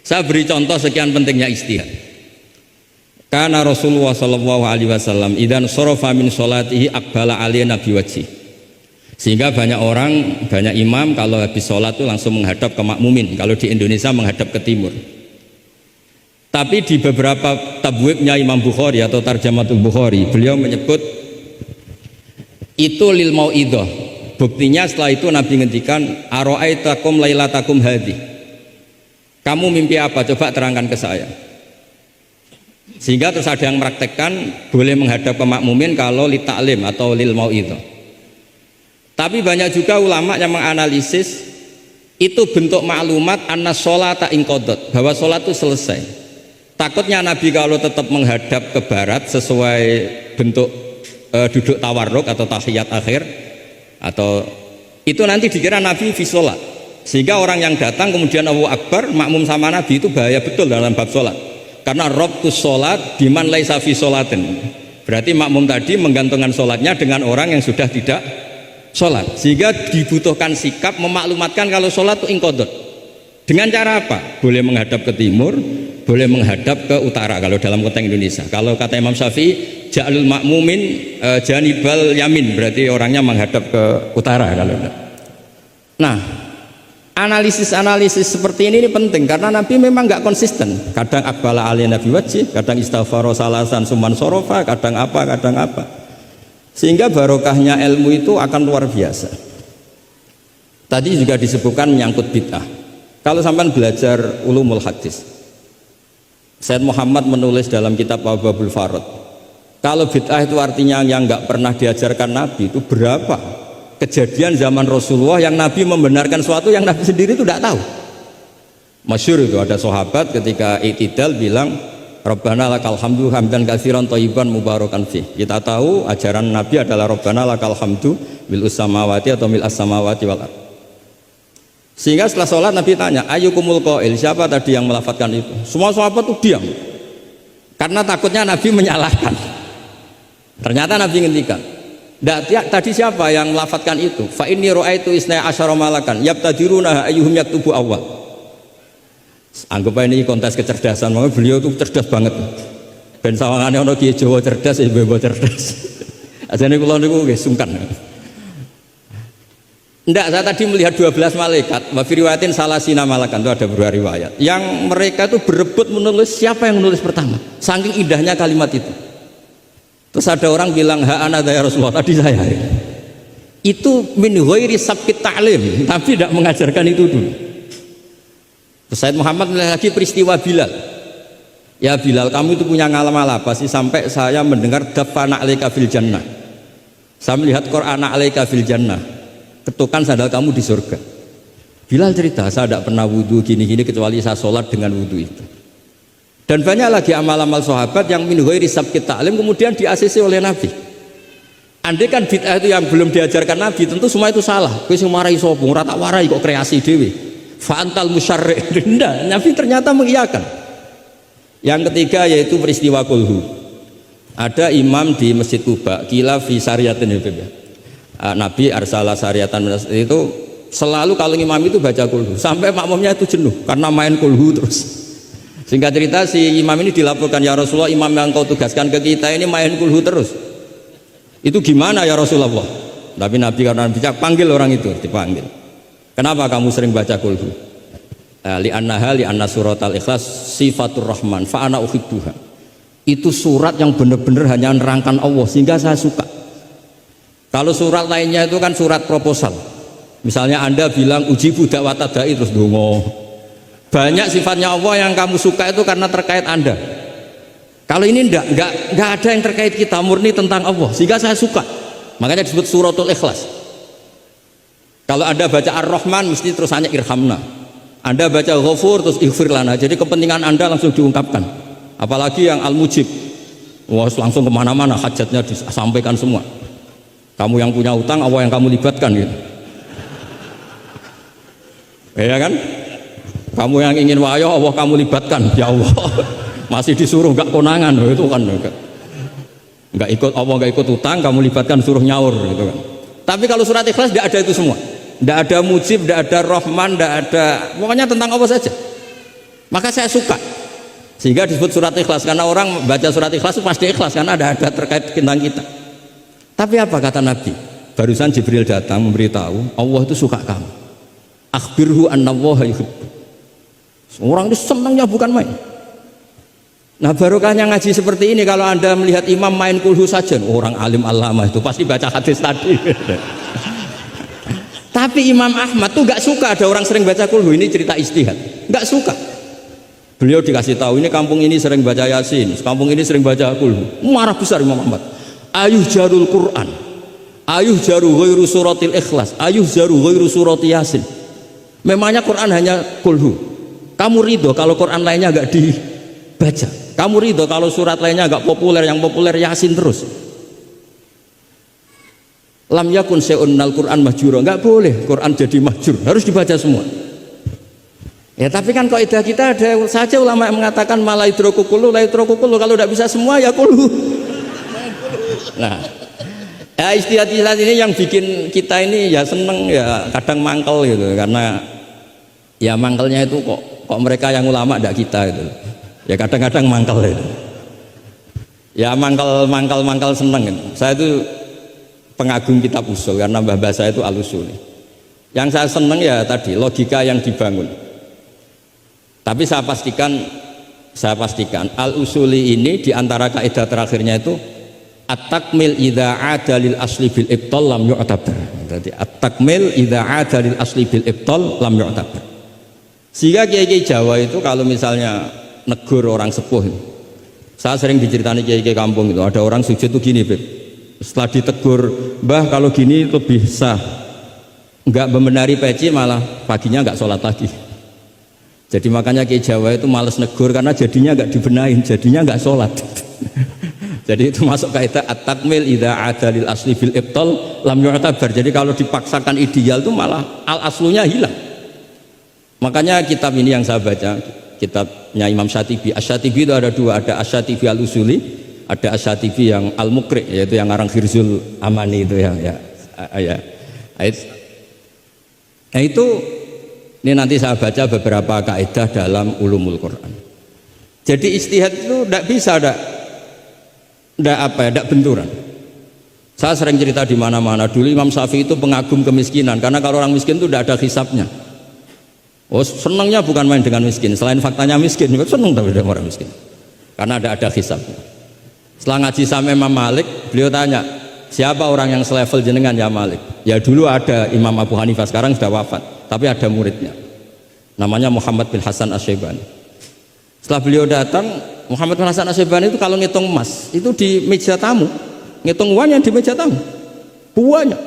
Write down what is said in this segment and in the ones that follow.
Saya beri contoh sekian pentingnya ijtihad. Karena Rasulullah sallallahu alaihi wasallam idan sorofa min sholatihi aqbala alaihi nabi wajhi. Sehingga banyak orang, banyak imam kalau habis sholat itu langsung menghadap ke makmumin. Kalau di Indonesia menghadap ke timur. Tapi di beberapa tabwibnya Imam Bukhari atau Tarjamatul Bukhari, beliau menyebut itu lil mau'idah. Buktinya setelah itu Nabi ngendikan ara'aitakum lailatakum hadhi. Kamu mimpi apa? Coba terangkan ke saya. Sehingga terus ada yang meraktekkan boleh menghadap ke makmumin kalau li ta'lim atau lil mau'idah. Tapi banyak juga ulama yang menganalisis itu bentuk maklumat anna sholata inqadat, bahwa sholat itu selesai. Takutnya Nabi kalau tetap menghadap ke barat sesuai bentuk duduk tawarruk atau tahiyat akhir, atau itu nanti dikira Nabi fi sholat, sehingga orang yang datang kemudian Allahu Akbar makmum sama Nabi itu bahaya betul dalam bab sholat. Karena rabtus sholat biman laisa fi sholatin, berarti makmum tadi menggantungkan sholatnya dengan orang yang sudah tidak sholat, sehingga dibutuhkan sikap memaklumatkan kalau sholat itu inqadat. Dengan cara apa? Boleh menghadap ke timur, boleh menghadap ke utara kalau dalam konteks Indonesia. Kalau kata Imam Syafi'i, ja'alul makmumin janibal yamin, berarti orangnya menghadap ke utara kalau enggak. Nah, analisis seperti ini penting karena Nabi memang nggak konsisten. Kadang aqbala alaihi nabi wajhi, kadang istaghfara salasan suman sorofa, kadang apa. Sehingga barokahnya ilmu itu akan luar biasa. Tadi juga disebutkan menyangkut bid'ah. Kalau sampai belajar ulumul hadis, Sayyid Muhammad menulis dalam kitab Abwabul Farad, kalau bid'ah itu artinya yang nggak pernah diajarkan Nabi, itu berapa kejadian zaman Rasulullah yang Nabi membenarkan sesuatu yang Nabi sendiri itu tidak tahu. Masyhur itu ada sahabat ketika i'tidal bilang Rabbana lakal hamdu hamdan katsiran thayyiban mubarakan fi. Kita tahu ajaran Nabi adalah Rabbana lakal hamdu mil'us samawati atau mil'as samawati wal ardh. Sehingga setelah sholat Nabi tanya, ayyukumul qail, siapa tadi yang melafadzkan itu? Semua sahabat itu diam karena takutnya Nabi menyalahkan. Ternyata Nabi ngendikan, tadi siapa yang melafadzkan itu? Fa inni ra'aitu isna asyara malakan yabtadiruna ayyuhum yaktubu awal. Anggap ini kontes kecerdasan, makanya beliau itu cerdas banget. Ben sawangane ana kiye Jawa cerdas, ibu cerdas. Ajane kula niku nggih sungkan. Enggak, saya tadi melihat 12 malaikat, wa fi riwayatin salasina malakan, itu ada beberapa riwayat. Yang mereka itu berebut menulis siapa yang menulis pertama. Saking indahnya kalimat itu. Terus ada orang bilang, ha ana ya Rasulullah, tadi saya. Itu min ghairi sabqit ta'lim, tapi tidak mengajarkan itu dulu. Terus Sayyid Muhammad melihat lagi peristiwa Bilal. Ya Bilal, kamu itu punya ngalaman apa sih sampai saya mendengar dafana alaika fil jannah. Saya melihat Quran alaika fil jannah. Ketukan sandal kamu di surga. Bilal cerita, saya tidak pernah wudhu gini-gini kecuali saya sholat dengan wudhu itu. Dan banyak lagi amal-amal sahabat yang min ghairi sabqit ta'lim kemudian di-ACC oleh Nabi. Andai kan bid'ah itu yang belum diajarkan Nabi, tentu semua itu salah. Kowe sing marahi sapa? Ora tak warai kok kreasi dhewe. Fa'antal musyarri'. Ndak, Nabi ternyata mengiyakan. Yang ketiga yaitu peristiwa kulhu. Ada imam di Masjid Kuba, kila fi syariatin ya. Nabi arsala syariatan itu selalu kalau imam itu baca kulhu sampai makmumnya itu jenuh karena main kulhu terus. Singkat cerita si imam ini dilaporkan, ya Rasulullah, imam yang kau tugaskan ke kita ini main kulhu terus. Itu gimana ya Rasulullah? Tapi Nabi karena bijak panggil orang itu, dipanggil. Kenapa kamu sering baca kulhu? Li anna suratal ikhlas sifatur rahman fa ana uhibbuha. Itu surat yang benar-benar hanya nerangkan Allah sehingga saya suka. Kalau surat lainnya itu kan surat proposal. Misalnya Anda bilang uji budak watadai terus dongo. Banyak sifatnya Allah yang kamu suka itu karena terkait Anda. Kalau ini enggak ada yang terkait kita, murni tentang Allah sehingga saya suka. Makanya disebut suratul ikhlas. Kalau Anda baca Ar-Rahman mesti terus hanya irhamna. Anda baca Ghafur terus ighfir lana. Jadi kepentingan Anda langsung diungkapkan. Apalagi yang Al-Mujib, wah langsung kemana-mana hajatnya disampaikan semua. Kamu yang punya utang, Allah yang kamu libatkan gitu. Ya kan? Kamu yang ingin wayah, Allah kamu libatkan. Ya Allah, masih disuruh gak konangan, itu kan nggak ikut Allah, nggak ikut utang, kamu libatkan suruh nyaur gitu kan. Tapi kalau surat Ikhlas tidak ada itu semua. Tidak ada mujib, tidak ada Rahman, tidak ada, pokoknya tentang Allah saja. Maka saya suka, sehingga disebut surat ikhlas, karena orang baca surat ikhlas itu pasti ikhlas karena ada terkait tentang kita. Tapi apa kata Nabi? Barusan Jibril datang memberitahu Allah itu suka kamu. Akhbirhu annallaha yuhibbu. Orang itu senangnya bukan main. Nah barokahnya ngaji seperti ini, kalau Anda melihat imam main kulhu saja, orang alim alama itu pasti baca hadis tadi. Tapi Imam Ahmad tuh gak suka ada orang sering baca kulhu. Ini cerita ijtihad, gak suka. Beliau dikasih tahu ini kampung ini sering baca Yasin, kampung ini sering baca kulhu. Marah besar Imam Ahmad. Ayuh jarul Quran, ayuh jaru ghairu suratil ikhlas, ayuh jaru ghairu surati Yasin. Memangnya Quran hanya kulhu. Kamu ridho kalau Quran lainnya gak dibaca? Kamu ridho kalau surat lainnya gak populer, yang populer Yasin terus? Lam yakun se'unnal Quran mahjura, nggak boleh Quran jadi mahjur, harus dibaca semua. Ya tapi kan kaidah kita ada saja ulama yang mengatakan malaidroku kullu, laidroku kullu, kalau tidak bisa semua ya kullu. Nah, ya istilah-istilah ini yang bikin kita ini ya seneng, ya kadang mangkel gitu, karena ya mangkelnya itu kok mereka yang ulama tidak kita gitu. Ya kadang-kadang mangkel gitu. Ya mangkel seneng gitu. Saya itu pengagum kitab usul karena mbah saya itu al-usuli. Yang saya seneng ya tadi logika yang dibangun. Tapi saya pastikan al-usuli ini diantara kaidah terakhirnya itu at-takmil idza ada lil asli bil ibtal lam yu'tabar. Jadi at-takmil idza ada lil asli bil ibtal lam yu'tabar. Sehingga kiai-kiai Jawa itu kalau misalnya negur orang sepuh, saya sering diceritani kiai-kiai kampung itu ada orang sujud itu gini, Beb. Setelah ditegur, Mbah kalau gini lebih sah, nggak membenari peci malah paginya nggak sholat lagi. Jadi makanya Kiai Jawa itu males negur karena jadinya nggak dibenahin, jadinya nggak sholat. Jadi itu masuk kaidah at-takmil idza ada lil asli bil ibtal lam yu'tabar. Jadi kalau dipaksakan ideal itu malah al aslunya hilang. Makanya kitab ini yang saya baca, kitabnya Imam Syatibi. Asy-Syatibi itu ada dua, ada Asy-Syatibi al-Usuli, ada Asy-Syatibi yang al-Muqri, yaitu yang ngarang Khirzul Amani itu ya. Nah itu ini nanti saya baca beberapa kaidah dalam ulumul Quran. Jadi ijtihad itu tidak bisa, tidak benturan. Saya sering cerita di mana-mana. Dulu Imam Syafi'i itu pengagum kemiskinan, karena kalau orang miskin itu tidak ada hisabnya. Oh senangnya bukan main dengan miskin, selain faktanya miskin, senang tapi dengan orang miskin, karena ada hisabnya. Setelah ngaji sama Imam Malik, beliau tanya, siapa orang yang selevel jenengan ya Malik? Ya dulu ada Imam Abu Hanifah, sekarang sudah wafat, tapi ada muridnya, namanya Muhammad bin Hasan Asy-Syaibani. Setelah beliau datang, Muhammad bin Hasan Asy-Syaibani itu kalau ngitung emas, itu di meja tamu, ngitung uangnya di meja tamu, buahnya.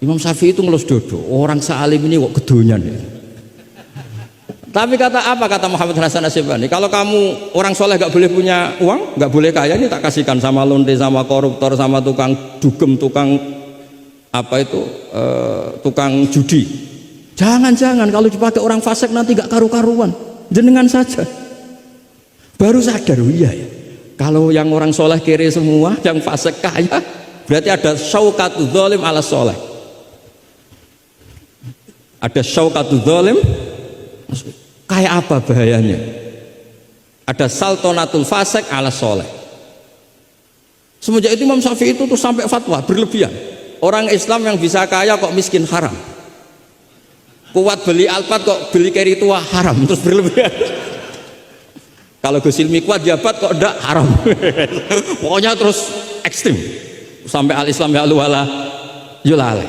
Imam Syafi'i itu ngelus dodo, orang sealim ini kok kedonyan ya. Tapi kata Muhammad Hasan Asy-Syaibani, kalau kamu orang soleh gak boleh punya uang, gak boleh kaya, ini tak kasihkan sama lonte, sama koruptor, sama tukang dugem, tukang tukang judi. Jangan kalau dipakai orang fasik nanti gak karu-karuan, jenengan saja. Baru sadar, oh iya ya, kalau yang orang soleh kere semua, yang fasik kaya, berarti ada syauqatu dzalim ala soleh. Ada syauqatu dzalim, kayak apa bahayanya? Ada saltonatul fasik ala soleh. Semenjak itu Imam Syafi'i itu tuh sampai fatwa berlebihan. Orang Islam yang bisa kaya kok miskin haram. Kuat beli alpat kok beli keri tua haram, terus berlebihan. Kalau Gus Ilmi kuat jabat kok ndak haram. Pokoknya terus ekstrim. Sampai al-Islam ya wala yulale.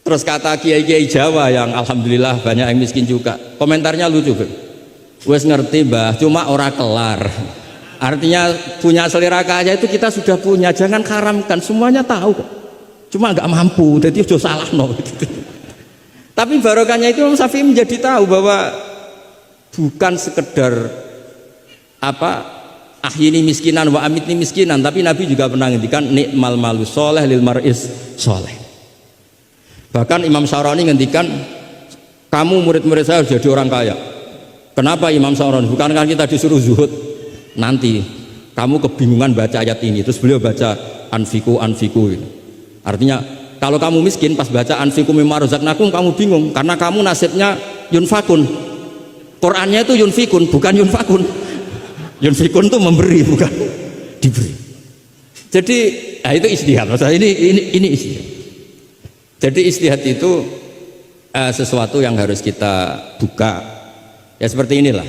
Terus kata kiai-kiai Jawa yang alhamdulillah banyak yang miskin juga, komentarnya lucu, wes ngerti Mbah, cuma ora kelar. Artinya punya selera kaya itu kita sudah punya, jangan haramkan, semuanya tahu kok, cuma nggak mampu, jadi sudah salah no. Tapi barokahnya itu Imam Syafi'i menjadi tahu bahwa bukan sekedar ahyini miskinan wa amitni miskinan, tapi Nabi juga pernah ngendikan nikmal malu soleh lil maris soleh. Bahkan Imam Syarani ngendikan, kamu murid-murid saya harus jadi orang kaya. Kenapa Imam Syarani? Bukan kan kita disuruh zuhud. Nanti kamu kebingungan baca ayat ini, terus beliau baca anfiku gitu. Artinya kalau kamu miskin pas baca anfiku mimma razaqnakum, kamu bingung karena kamu nasibnya yunfakun. Qurannya itu yunfikun, bukan yunfakun. Yunfikun itu memberi, bukan diberi. Jadi itu istihad. Maksudnya ini istihad. Jadi istihad itu sesuatu yang harus kita buka. Ya seperti inilah.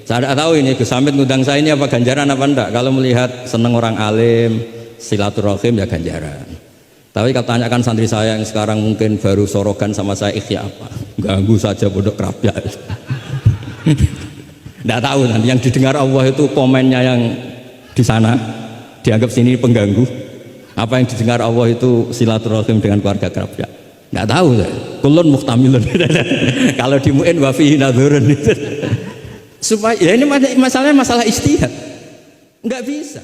Saya tidak tahu ini Gus Hamid ngundang saya ini apa ganjaran apa enggak. Kalau melihat seneng orang alim, silaturahim ya ganjaran. Tapi kalau tanyakan santri saya yang sekarang mungkin baru sorogan sama saya, ikhya apa? Ganggu saja bodoh kerapia. Tidak tahu nanti yang didengar Allah itu komennya yang di sana dianggap sini pengganggu. Apa yang didengar Allah itu silaturahim dengan keluarga kerapia. Tidak tahu saya. Kulun muhtamilun. Kalau di mu'in wa fihi nadhurun. Supaya ya ini masalahnya masalah istihad. Enggak bisa.